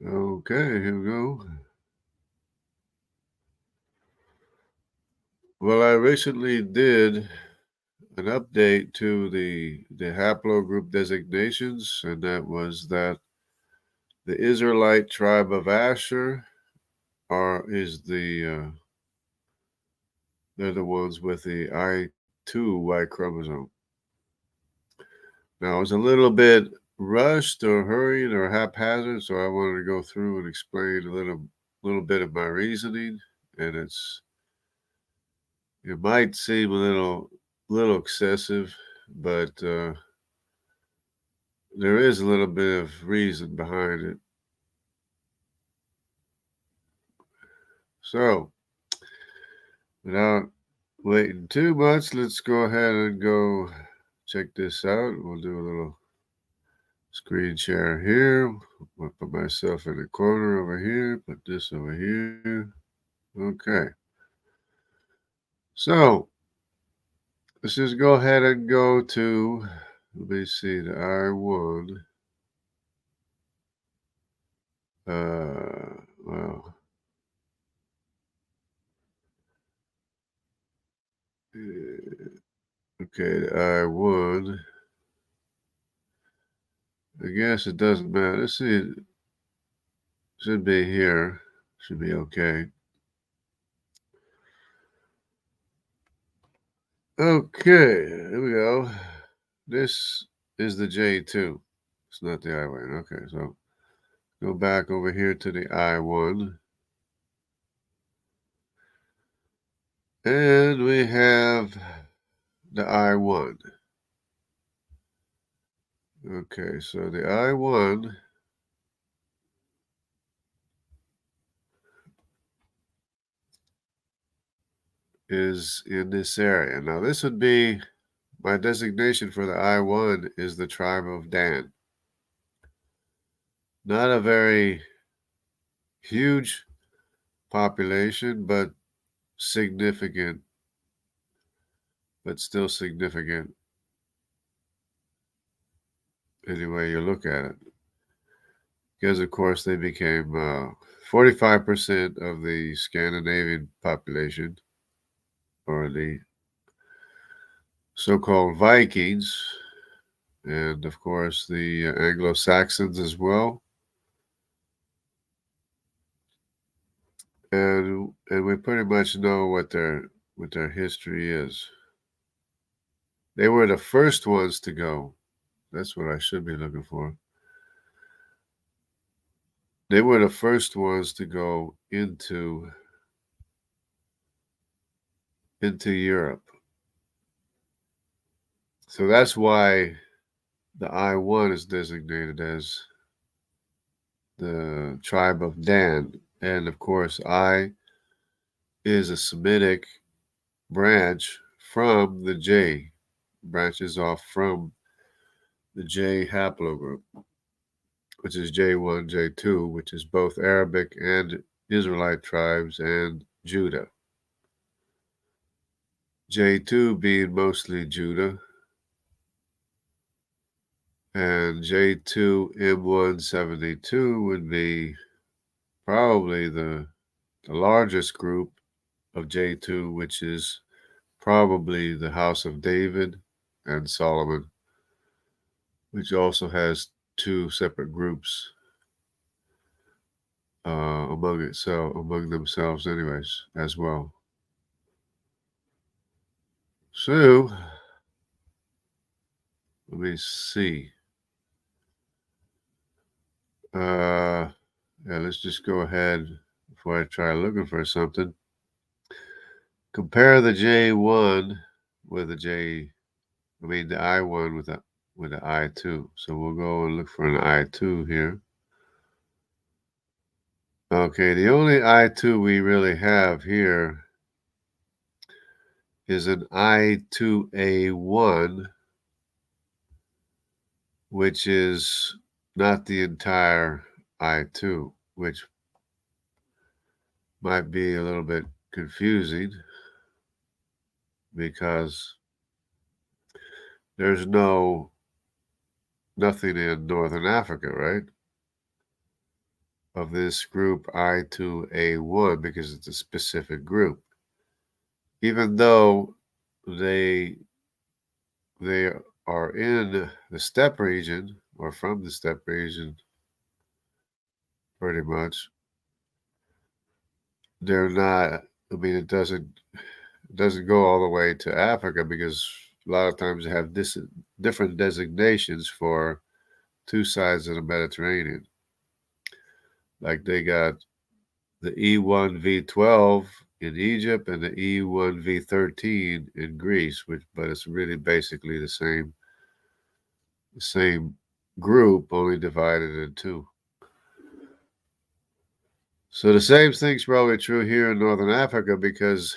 Okay, here we go. Well, I recently did an update to the haplogroup designations, and that was that the Israelite tribe of Asher is they're the ones with the I2 Y chromosome. Now, I was a little bit rushed or hurried or haphazard, so I wanted to go through and explain a little bit of my reasoning, and it might seem a little excessive, but there is a little bit of reason behind it. So, without waiting too much, let's go ahead and go check this out. We'll do a little screen share here. I'll put myself in the corner over here, put this over here. Okay. So, let's just go ahead and go to, let me see, the I1. Well, okay, the I1. I guess it doesn't matter. Let's see. It should be here. Should be okay. Okay, here we go. This is the J2. It's not the I1. Okay, so go back over here to the I1. And we have the I1. Okay, so the I1 is in this area. Now, this would be my designation for the I1 is the tribe of Dan. Not a very huge population, but significant, but still significant any way you look at it. Because, of course, they became 45% of the Scandinavian population, or the so-called Vikings, and, of course, the Anglo-Saxons as well. And we pretty much know what their history is. They were the first ones to go. That's what I should be looking for. They were the first ones to go into Europe. So that's why the I1 is designated as the tribe of Dan. And of course, I is a Semitic branch from the J, branches off from the J haplogroup, which is J1, J2, which is both Arabic and Israelite tribes and Judah. J2 being mostly Judah, and J2M172 would be probably the largest group of J2, which is probably the House of David and Solomon, which also has two separate groups among themselves, anyways, as well. So let me see. Yeah, let's just go ahead before I try looking for something. Compare the J1 with the I1 with the I2. So we'll go and look for an I2 here. Okay, the only I2 we really have here is an I2A1, which is not the entire I2, which might be a little bit confusing because there's nothing in Northern Africa, right? of this group I2A1 because it's a specific group. Even though they are in the steppe region or from the steppe region, pretty much, they're not. I mean, it doesn't go all the way to Africa because a lot of times they have different designations for two sides of the Mediterranean. Like they got the E1V12 in Egypt and the E1V13 in Greece, but it's really basically the same group, only divided in two. So the same thing's probably true here in Northern Africa because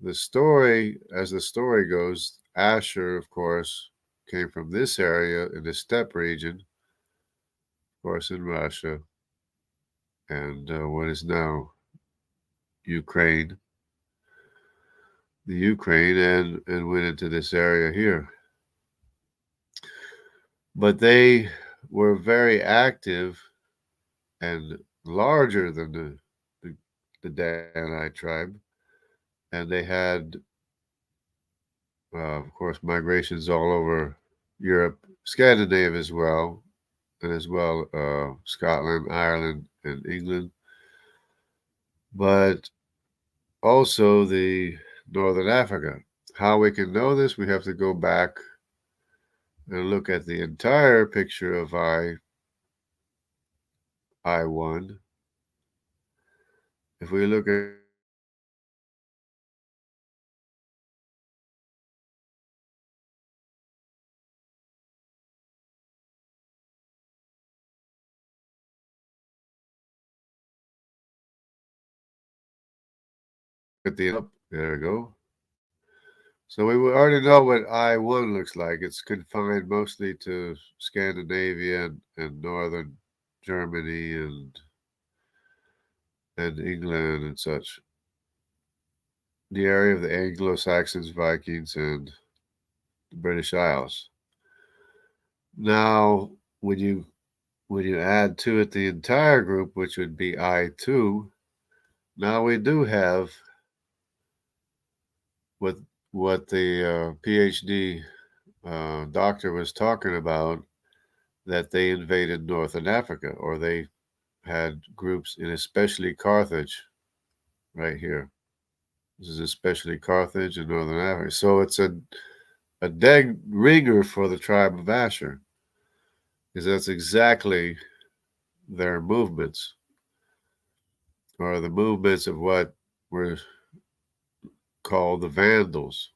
as the story goes, Asher, of course, came from this area in the steppe region, of course, in Russia, and what is now Ukraine, and went into this area here. But they were very active and larger than the Danite tribe, and they had, of course, migrations all over Europe, Scandinavia as well, and as well Scotland, Ireland, and England, but also the Northern Africa. How we can know this, we have to go back and look at the entire picture of I1. If we look at there we go. So we already know what I1 looks like. It's confined mostly to Scandinavia and northern Germany and England and such. The area of the Anglo-Saxons, Vikings, and the British Isles. Now, when you add to it the entire group, which would be I2, now we do have what the PhD doctor was talking about, that they invaded Northern Africa, or they had groups in especially Carthage, right here. This is especially Carthage in Northern Africa. So it's a dead ringer for the tribe of Asher, because that's exactly their movements, or the movements of what were called the Vandals.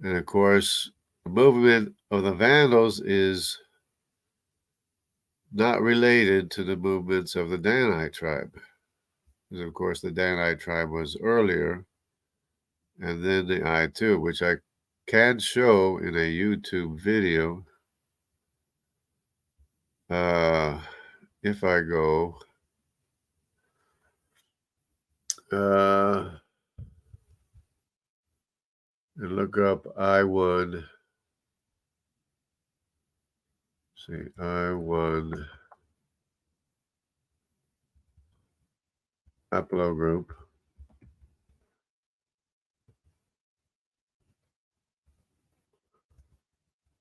And of course, the movement of the Vandals is not related to the movements of the Danite tribe. Because of course the Danite tribe was earlier, and then the I2, which I can show in a YouTube video. If I go and look up I1, see, I1 haplogroup.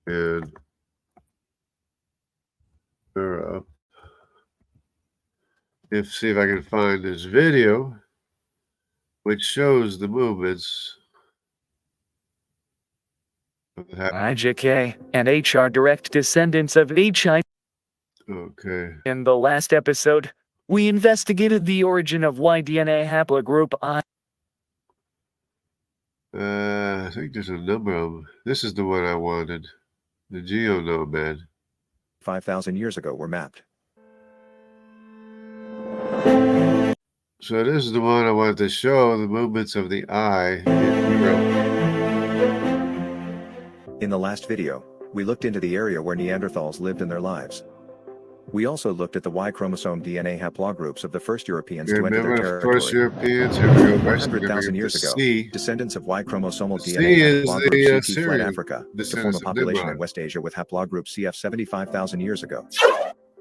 And Europe. See if I can find this video which shows the movements of the IJK and H are direct descendants of HI. Okay. In the last episode, we investigated the origin of Y-DNA haplogroup I. I think there's a number of them. This is the one I wanted. The GeoNomad. 5,000 years ago were mapped. So this is the one I wanted to show, the movements of the eye in Europe. In the last video, we looked into the area where Neanderthals lived in their lives. We also looked at the Y chromosome DNA haplogroups of the first Europeans to enter their territory. First Europeans, here we go. 100,000 years ago, descendants of Y chromosomal C DNA is haplogroup the CT fled Syrian Africa to form a descendants of population Nimrod. in West Asia with haplogroup CF 75,000 years ago.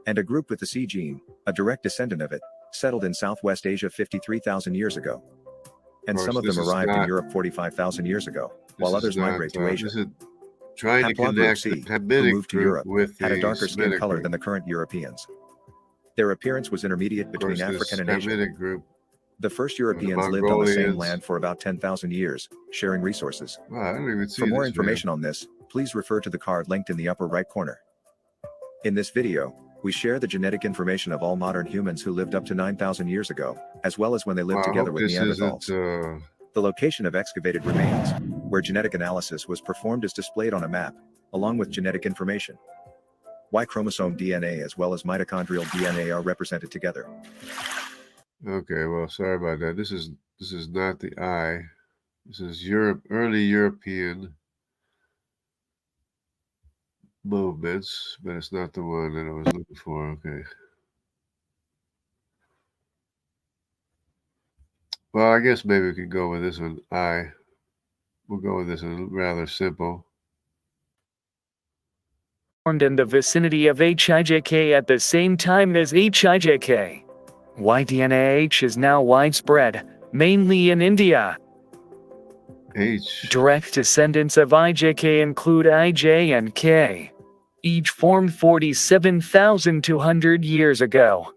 and a group with the C gene, a direct descendant of it, settled in Southwest Asia 53,000 years ago. And some of them arrived in Europe 45,000 years ago, while others migrate to Asia. This is trying to Haplogroup connect C, the who Hamitic moved to group Europe, with had a the darker skin Semitic color group. than the current Europeans. Their appearance was intermediate between African and Asian. Hamitic group. The first Europeans lived on the same Mongolians. land for about 10,000 years, sharing resources. Wow, I don't even see For more this information on this, please refer to the card linked in the upper right corner. In this video, we share the genetic information of all modern humans who lived up to 9,000 years ago, as well as when they lived together with Neanderthals. The location of excavated remains, where genetic analysis was performed, is displayed on a map, along with genetic information. Y chromosome DNA as well as mitochondrial DNA are represented together. Okay, well, sorry about that. This is not the I. This is early European movements, but it's not the one that I was looking for. Okay. Well, I guess maybe we could go with this one. We'll go with this one, rather simple. Formed in the vicinity of HIJK at the same time as HIJK. Y-DNA-H is now widespread, mainly in India. Direct descendants of IJK include IJ and K. Each formed 47,200 years ago.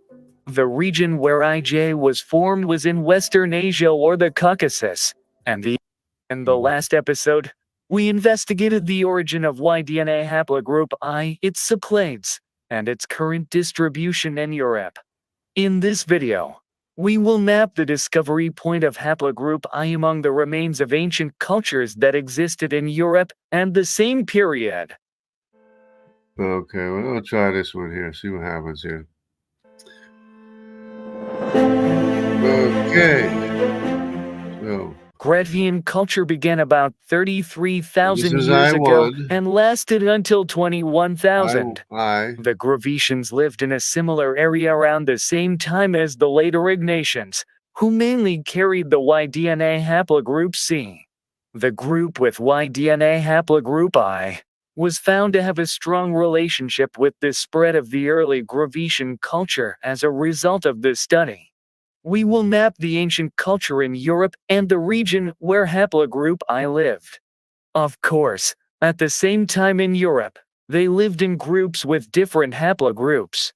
The region where IJ was formed was in Western Asia or the Caucasus, in the last episode, we investigated the origin of Y-DNA haplogroup I, its subclades, and its current distribution in Europe. In this video, we will map the discovery point of haplogroup I among the remains of ancient cultures that existed in Europe and the same period. Okay, well, I'll try this one here, see what happens here. Okay. So, Gretvian culture began about 33,000 years ago and lasted until 21,000. The Gravetians lived in a similar area around the same time as the later Ignatians, who mainly carried the Y-DNA haplogroup C. The group with Y-DNA haplogroup I was found to have a strong relationship with the spread of the early Gravetian culture as a result of this study. We will map the ancient culture in Europe and the region where haplogroup I lived. Of course, at the same time in Europe, they lived in groups with different haplogroups.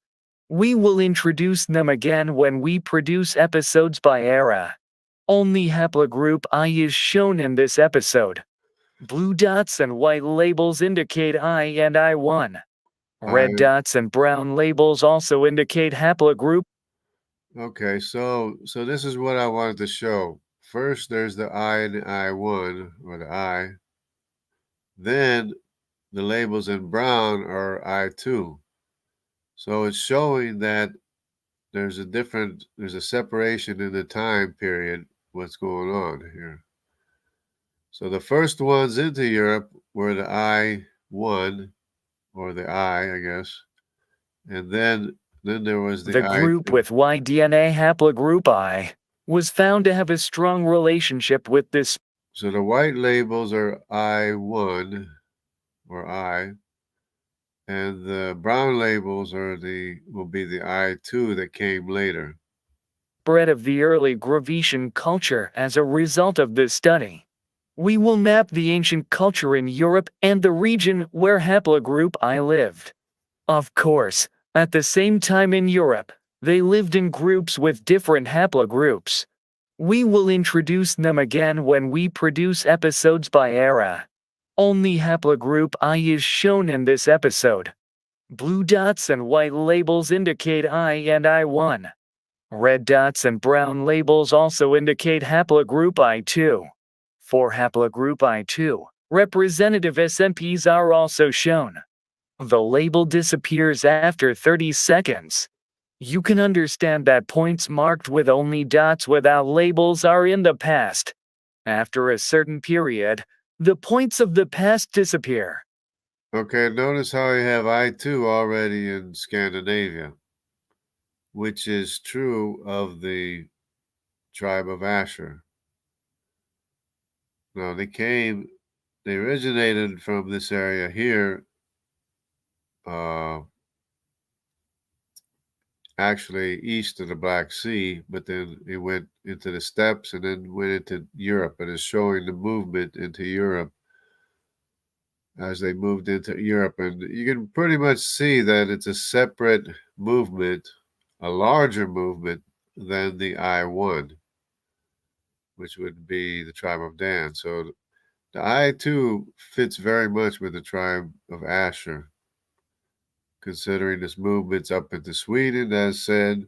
We will introduce them again when we produce episodes by era. Only haplogroup I is shown in this episode. Blue dots and white labels indicate I and I1. Red dots and brown labels also indicate haplogroup. Okay, so this is what I wanted to show. First, there's the I and the I1, or the I. Then the labels in brown are I2. So it's showing that there's a separation in the time period, what's going on here. So the first ones into Europe were the I1, or the I guess. And then there was the group with Y-DNA haplogroup I was found to have a strong relationship with this. So the white labels are I1 or I, and the brown labels will be the I2 that came later. Spread of the early Gravetian culture as a result of this study. We will map the ancient culture in Europe and the region where haplogroup I lived. Of course, at the same time in Europe, they lived in groups with different haplogroups. We will introduce them again when we produce episodes by era. Only haplogroup I is shown in this episode. Blue dots and white labels indicate I and I1. Red dots and brown labels also indicate haplogroup I2. For haplogroup I2, representative SNPs are also shown. The label disappears after 30 seconds. You can understand that points marked with only dots without labels are in the past. After a certain period, the points of the past disappear. Okay, notice how you have I2 already in Scandinavia, which is true of the tribe of Asher. Now they originated from this area here, actually east of the Black Sea, but then it went into the steppes and then went into Europe, and it's showing the movement into Europe as they moved into Europe. And you can pretty much see that it's a separate movement, a larger movement than the I-1, which would be the tribe of Dan. So the I-2 fits very much with the tribe of Asher, considering this movement's up into Sweden, as said,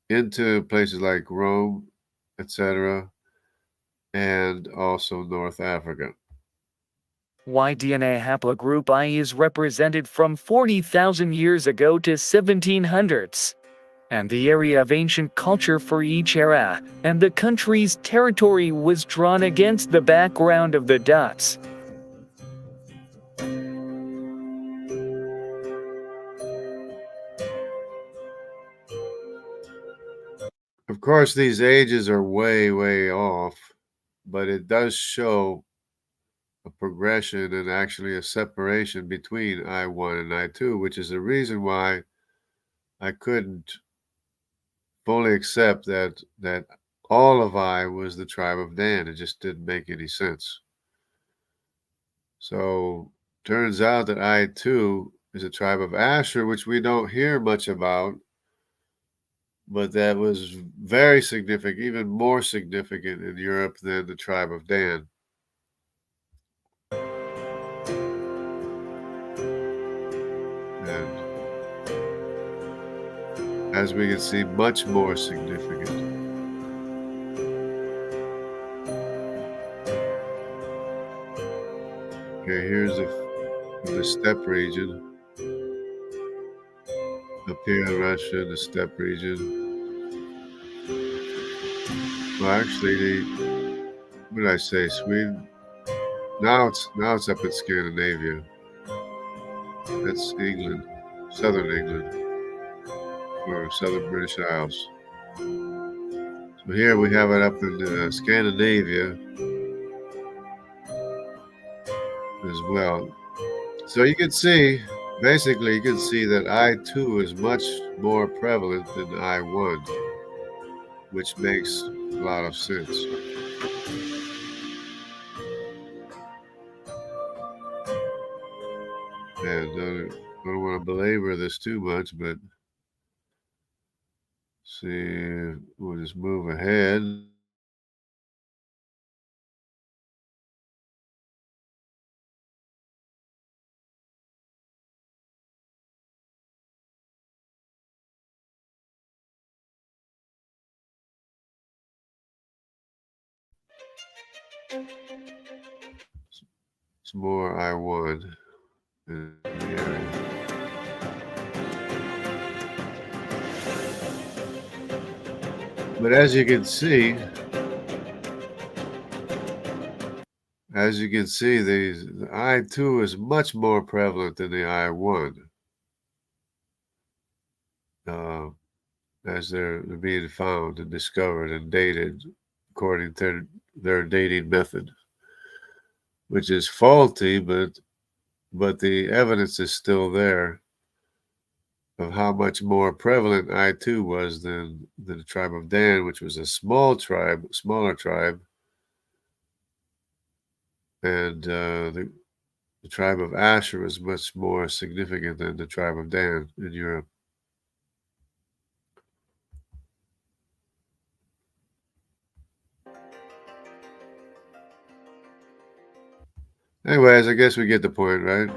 into places like Rome, etc., and also North Africa. Y-DNA haplogroup I is represented from 40,000 years ago to 1700s, and the area of ancient culture for each era, and the country's territory was drawn against the background of the dots. Of course, these ages are way, way off, but it does show a progression and actually a separation between I-1 and I-2, which is the reason why I couldn't fully accept that all of I was the tribe of Dan. It just didn't make any sense. So turns out that I-2 is a tribe of Asher, which we don't hear much about, but that was very significant, even more significant in Europe than the tribe of Dan. And as we can see, much more significant. Okay, here's the steppe region. Up here in Russia, the steppe region. Well, actually, what did I say? Sweden. Now it's up in Scandinavia. That's England, southern England, or southern British Isles. So here we have it up in Scandinavia as well. So you can see, basically, you can see that I-2 is much more prevalent than I-1, which makes a lot of sense. And I don't want to belabor this too much, but see, we'll just move ahead. It's more I-1 in the area. But as you can see, the I-2 is much more prevalent than the I-1, as they're being found and discovered and dated according to their dating method, which is faulty, but the evidence is still there of how much more prevalent I-2 was than the tribe of Dan, which was a smaller tribe, and the tribe of Asher was much more significant than the tribe of Dan in Europe. Anyways, I guess we get the point, right?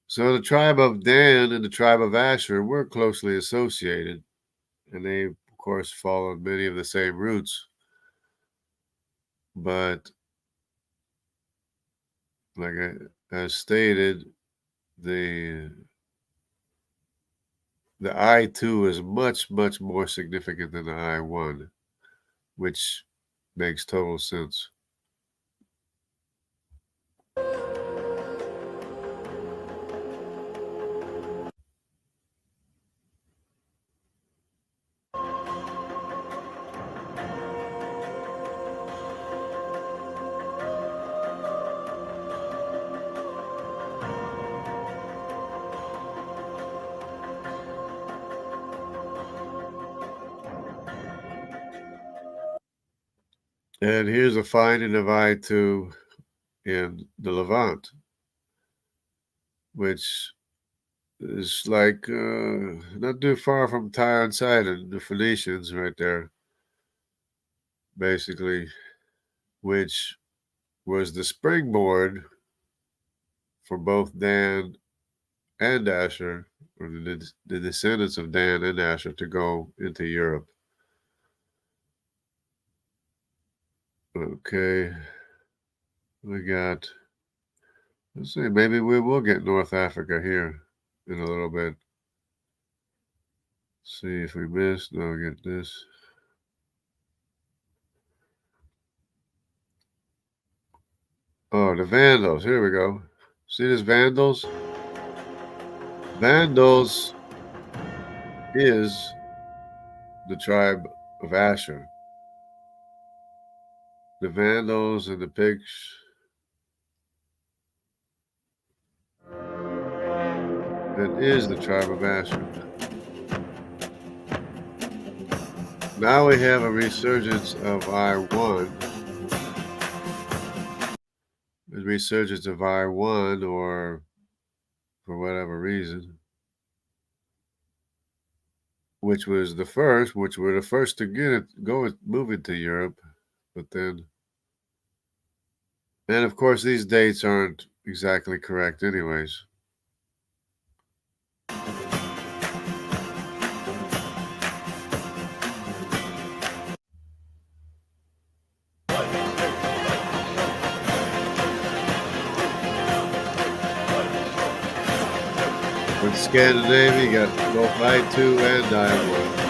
So the tribe of Dan and the tribe of Asher were closely associated, and they, of course, followed many of the same routes. But like I stated, the I-2 is much, much more significant than the I-1, which makes total sense. And here's a finding of I2 in the Levant, which is like not too far from Tyre and Sidon, the Phoenicians right there, basically, which was the springboard for both Dan and Asher, or the descendants of Dan and Asher, to go into Europe. Okay, we got, let's see, maybe we will get North Africa here in a little bit. See if we missed. No, get this. Oh, the Vandals. Here we go. See this Vandals? Vandals is the tribe of Asher. The Vandals and the Pigs. That is the tribe of Asher. Now we have a resurgence of I1. A resurgence of I1, or for whatever reason, which were the first to get it moving to Europe, but then, and of course these dates aren't exactly correct anyways. With Scandinavia, you got both I2 and I1.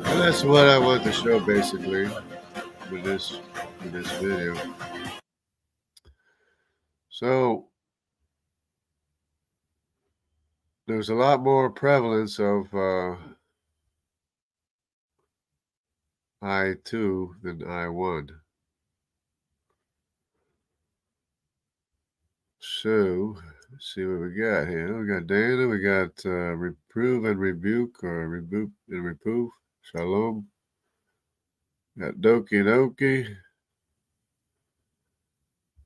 And that's what I want to show basically with this video. So there's a lot more prevalence of I2 than I1. So let's see what we got here. We got Dana, we got reprove and rebuke, or rebuke and reprove. Shalom. Got Doki Doki.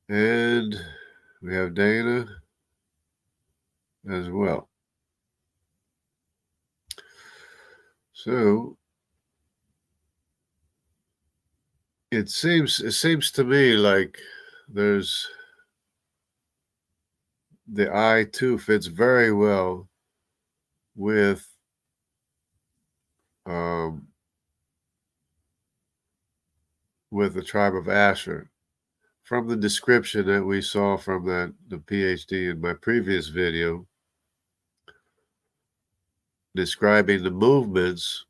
And we have Dana as well. So it seems to me like there's the I2 fits very well with the tribe of Asher. From the description that we saw from the PhD in my previous video, describing the movements,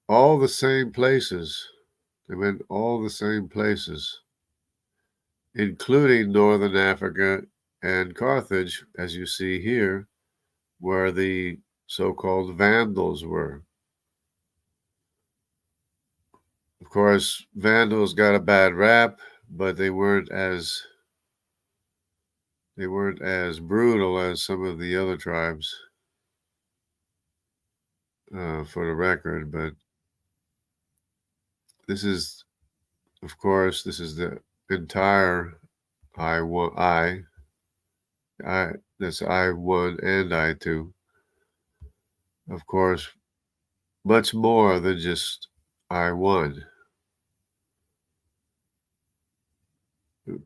all the same places. They went all the same places, including Northern Africa and Carthage, as you see here, where the so-called Vandals were. Of course, Vandals got a bad rap, but they weren't as brutal as some of the other tribes, for the record. But this is, of course, this is the entire that's I1 and I2. Of course, much more than just I1.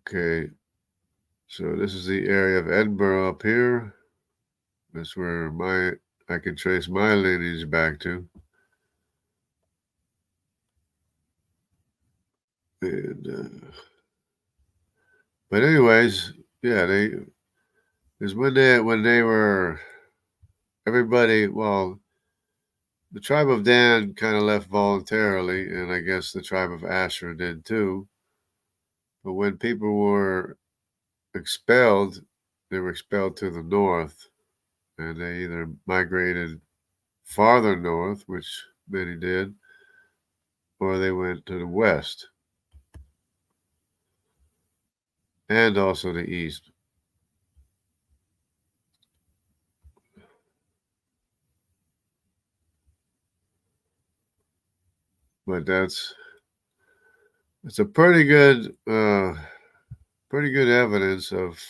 Okay, so this is the area of Edinburgh up here. That's where I can trace my lineage back to. And but anyways, yeah, because when they were, everybody, well, the tribe of Dan kind of left voluntarily, and I guess the tribe of Asher did too. But when people were expelled, they were expelled to the north, and they either migrated farther north, which many did, or they went to the west, and also the east. but it's a pretty good evidence of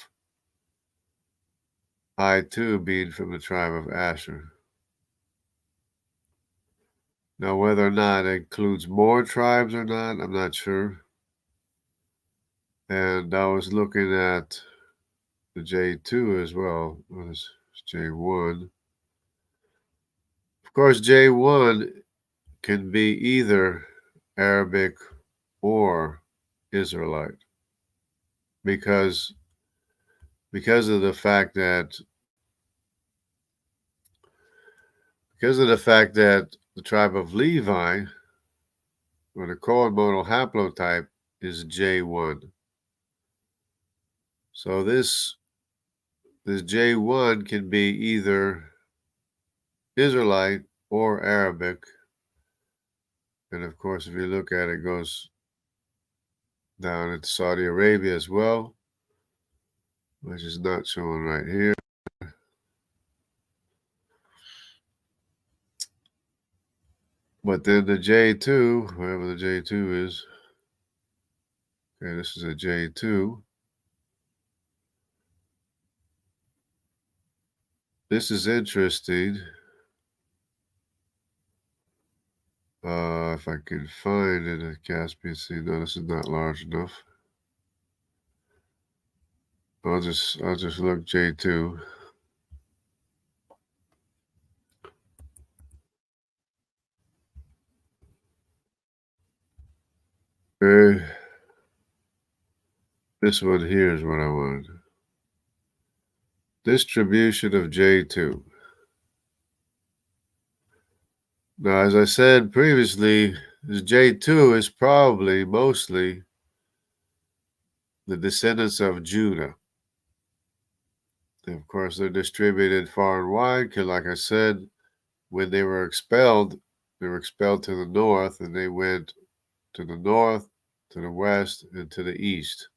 I too being from the tribe of Asher. Now, whether or not it includes more tribes or not, I'm not sure. And I was looking at the J2 as well. What is J1? Of course, J1 can be either Arabic or Israelite because of the fact that the tribe of Levi, or the coinmodal haplotype, is J1. So this J1 can be either Israelite or Arabic. And of course, if you look at it, it goes down into Saudi Arabia as well, which is not shown right here. But then the J2, wherever the J2 is, okay, this is a J2. This is interesting. If I can find it at Caspian Sea. No, this is not large enough. I'll just look J2. Okay. This one here is what I wanted. Distribution of J2. Now, as I said previously, this J2 is probably mostly the descendants of Judah. And of course, they're distributed far and wide because, like I said, when they were expelled to the north, and they went to the north, to the west, and to the east.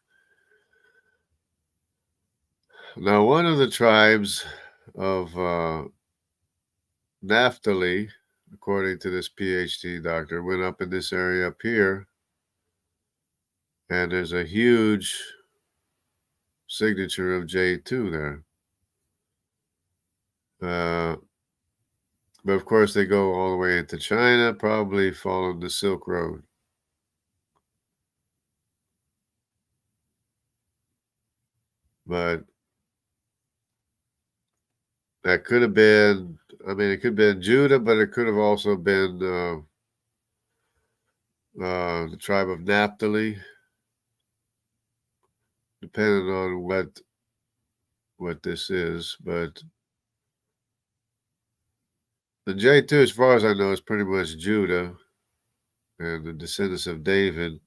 Now, one of the tribes of Naphtali, according to this PhD doctor, went up in this area up here, and there's a huge signature of J2 there. But of course, they go all the way into China, probably following the Silk Road. But that could have been, I mean, it could have been Judah, but it could have also been the tribe of Naphtali, depending on what this is. But the J2, as far as I know, is pretty much Judah and the descendants of David.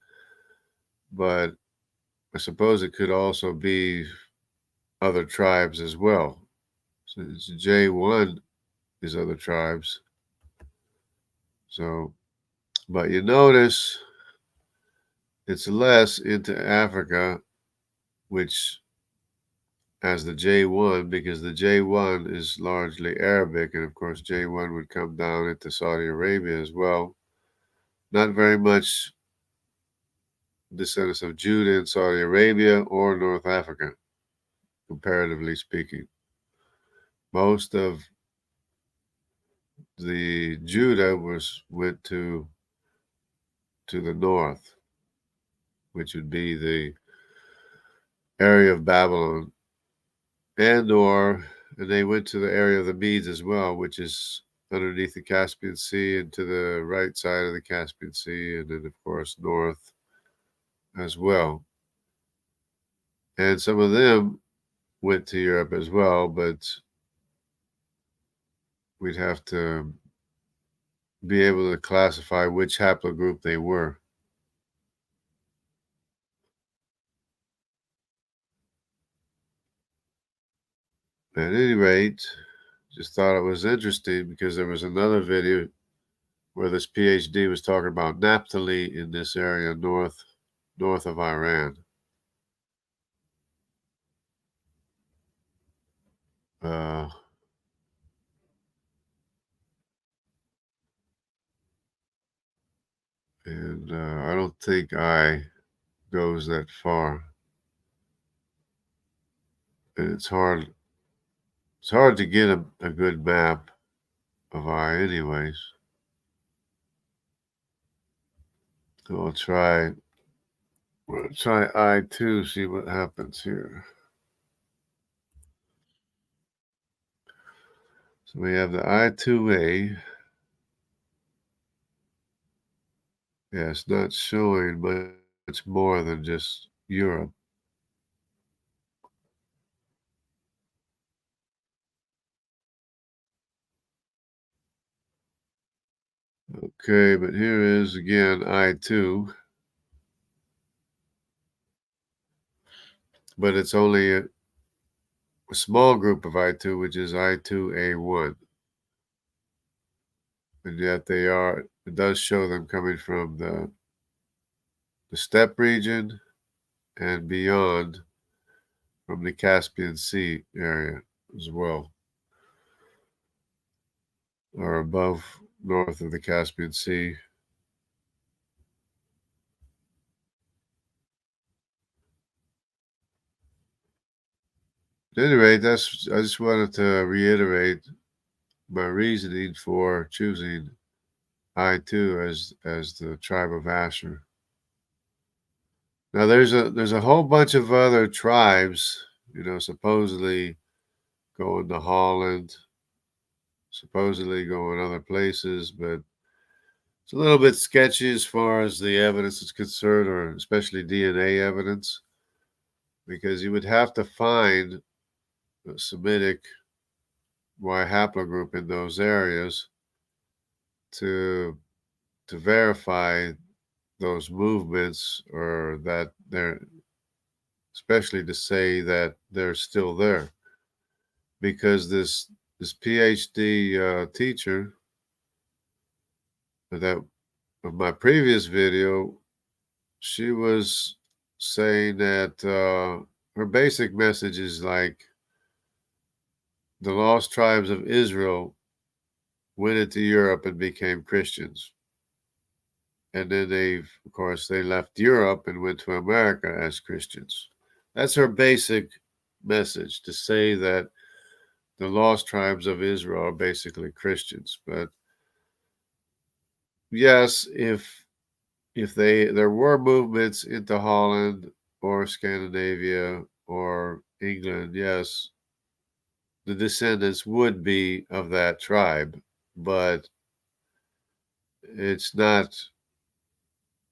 But I suppose it could also be other tribes as well. So J1 is other tribes. So, but you notice it's less into Africa, which has the J1, because the J1 is largely Arabic, and of course J1 would come down into Saudi Arabia as well. Not very much descendants of Judah in Saudi Arabia or North Africa, comparatively speaking. Most of the Judah went to the north, which would be the area of Babylon, and they went to the area of the Medes as well, which is underneath the Caspian Sea and to the right side of the Caspian Sea, and then of course north as well. And some of them went to Europe as well, but we'd have to be able to classify which haplogroup they were. At any rate, just thought it was interesting because there was another video where this PhD was talking about Naphtali in this area north of Iran. And I don't think I goes that far. And it's hard to get a good map of I anyways. So I'll try I2, see what happens here. So we have the I2A. Yeah, it's not showing much more than just Europe. Okay, but here is again I2. But it's only a small group of I2, which is I2A1. And yet it does show them coming from the steppe region and beyond, from the Caspian Sea area as well, or above, north of the Caspian Sea. At any rate, I just wanted to reiterate my reasoning for choosing I2 as the tribe of Asher. Now there's a whole bunch of other tribes, supposedly going to Holland, supposedly going other places, but it's a little bit sketchy as far as the evidence is concerned, or especially DNA evidence, because you would have to find a Semitic Y haplogroup in those areas to verify those movements, or that they're, especially to say that they're still there, because this PhD teacher that of my previous video, she was saying that her basic message is like the lost tribes of Israel went into Europe and became Christians. And then of course, they left Europe and went to America as Christians. That's her basic message, to say that the lost tribes of Israel are basically Christians. But yes, if there were movements into Holland or Scandinavia or England, yes, the descendants would be of that tribe, but it's not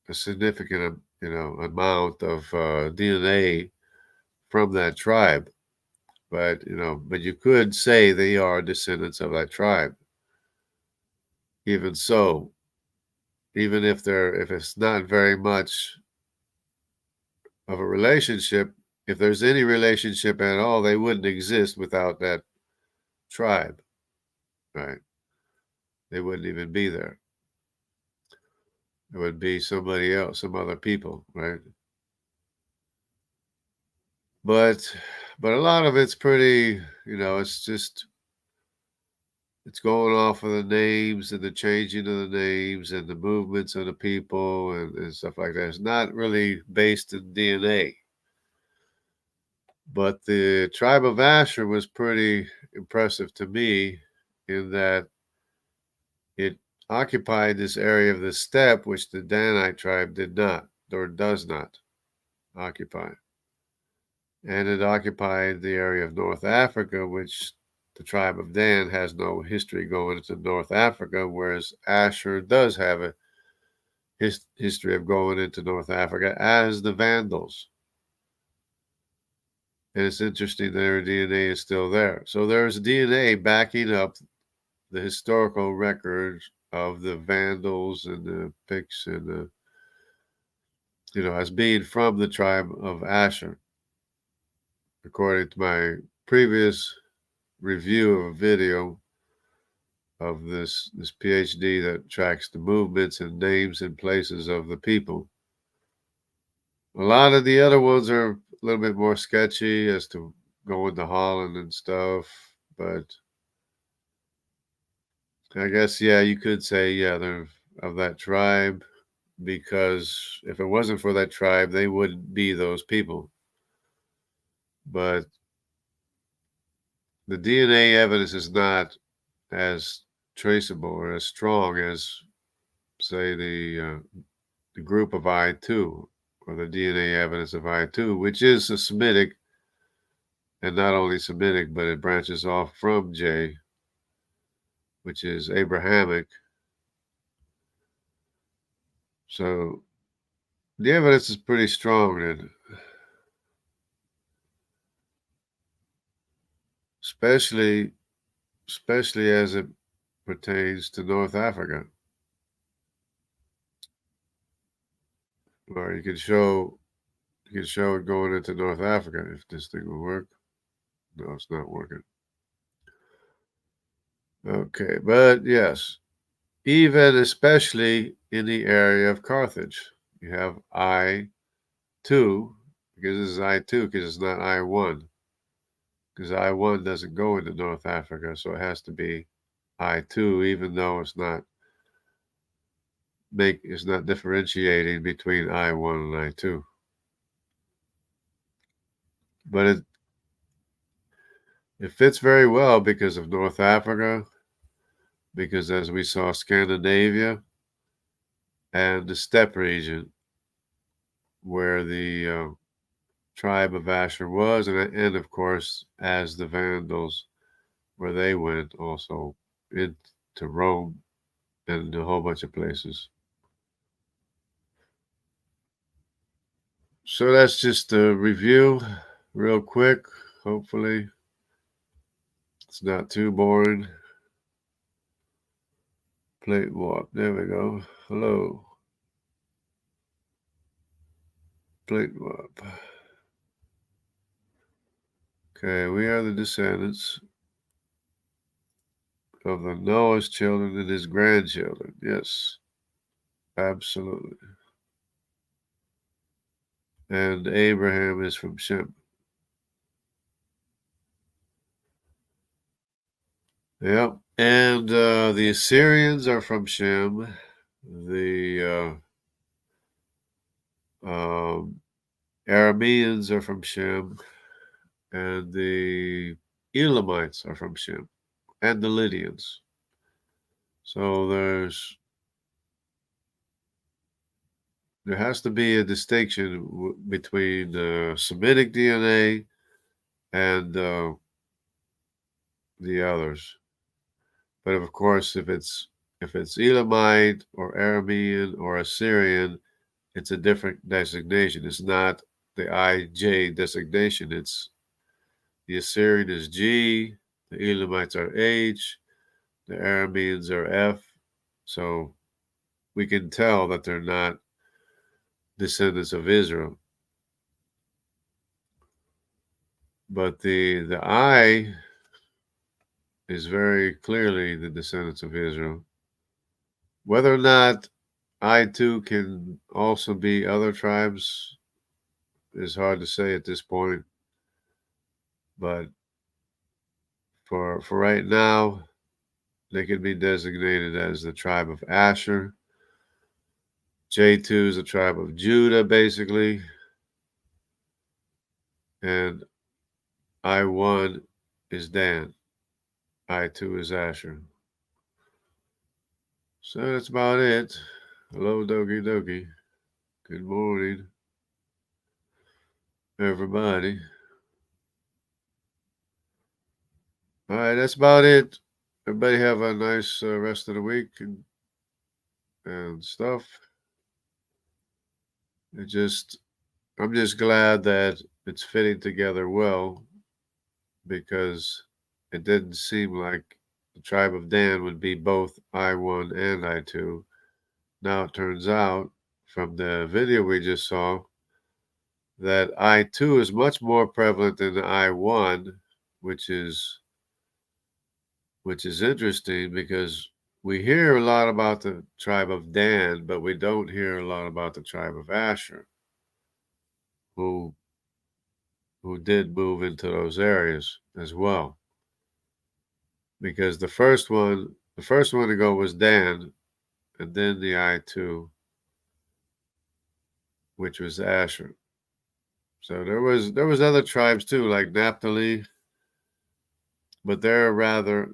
a significant, amount of DNA from that tribe. But you could say they are descendants of that tribe. Even so, even if it's not very much of a relationship, if there's any relationship at all, they wouldn't exist without that tribe, right? They wouldn't even be there. It would be somebody else, some other people, right? But a lot of it's pretty, it's going off of the names and the changing of the names and the movements of the people and stuff like that. It's not really based in DNA. But the tribe of Asher was pretty impressive to me, in that it occupied this area of the steppe, which the Danite tribe did not, or does not occupy. And it occupied the area of North Africa, which the tribe of Dan has no history going into North Africa, whereas Asher does have a history of going into North Africa as the Vandals. And it's interesting that their DNA is still there. So there's DNA backing up the historical records of the Vandals and the Picts and as being from the tribe of Asher. According to my previous review of a video of this PhD that tracks the movements and names and places of the people. A lot of the other ones are a little bit more sketchy as to going to Holland and stuff, but I guess, yeah, you could say, yeah, they're of that tribe. because if it wasn't for that tribe, they wouldn't be those people. But the DNA evidence is not as traceable or as strong as, say, the group of I2 or the DNA evidence of I2, which is a Semitic, and not only Semitic, but it branches off from J, which is Abrahamic. So the evidence is pretty strong then, especially as it pertains to North Africa. Or you can show it going into North Africa if this thing will work. No, it's not working. Okay, but yes, even especially in the area of Carthage, you have I2, because this is I2, because it's not I1. Because I1 doesn't go into North Africa, so it has to be I2, even though it's not differentiating between I1 and I2. But it fits very well because of North Africa, because as we saw, Scandinavia and the steppe region where the tribe of Asher was, and of course, as the Vandals, where they went also into Rome and a whole bunch of places. So that's just a review real quick. Hopefully it's not too boring. Plate warp. There we go. Hello. Plate warp. Okay, we are the descendants of the Noah's children and his grandchildren. Yes, absolutely. And Abraham is from Shem. Yep. And the Assyrians are from Shem. The Arameans are from Shem. And the Elamites are from Shem. And the Lydians. So there has to be a distinction between Semitic DNA and the others. But of course, if it's Elamite or Aramean or Assyrian, it's a different designation. It's not the IJ designation. It's the Assyrian is G, the Elamites are H, the Arameans are F. So we can tell that they're not descendants of Israel. But the I is very clearly the descendants of Israel. Whether or not I2 can also be other tribes is hard to say at this point. But for right now, they can be designated as the tribe of Asher. J2 is the tribe of Judah, basically. And I1 is Dan. I2 is Asher. So that's about it. Hello, Doki Doki. Good morning, everybody. All right, that's about it. Everybody have a nice rest of the week and stuff. I'm just glad that it's fitting together well, because it didn't seem like the tribe of Dan would be both I1 and I2. Now it turns out from the video we just saw that I2 is much more prevalent than I1, which is interesting, because we hear a lot about the tribe of Dan, but we don't hear a lot about the tribe of Asher, who did move into those areas as well. Because the first one to go was Dan, and then the I2. which was Asher. So there was other tribes too, like Naphtali, but they're rather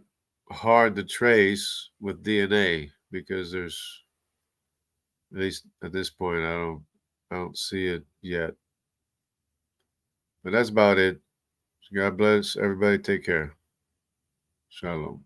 hard to trace with DNA because there's, at least at this point, I don't see it yet. But that's about it. God bless everybody. Take care. Shalom.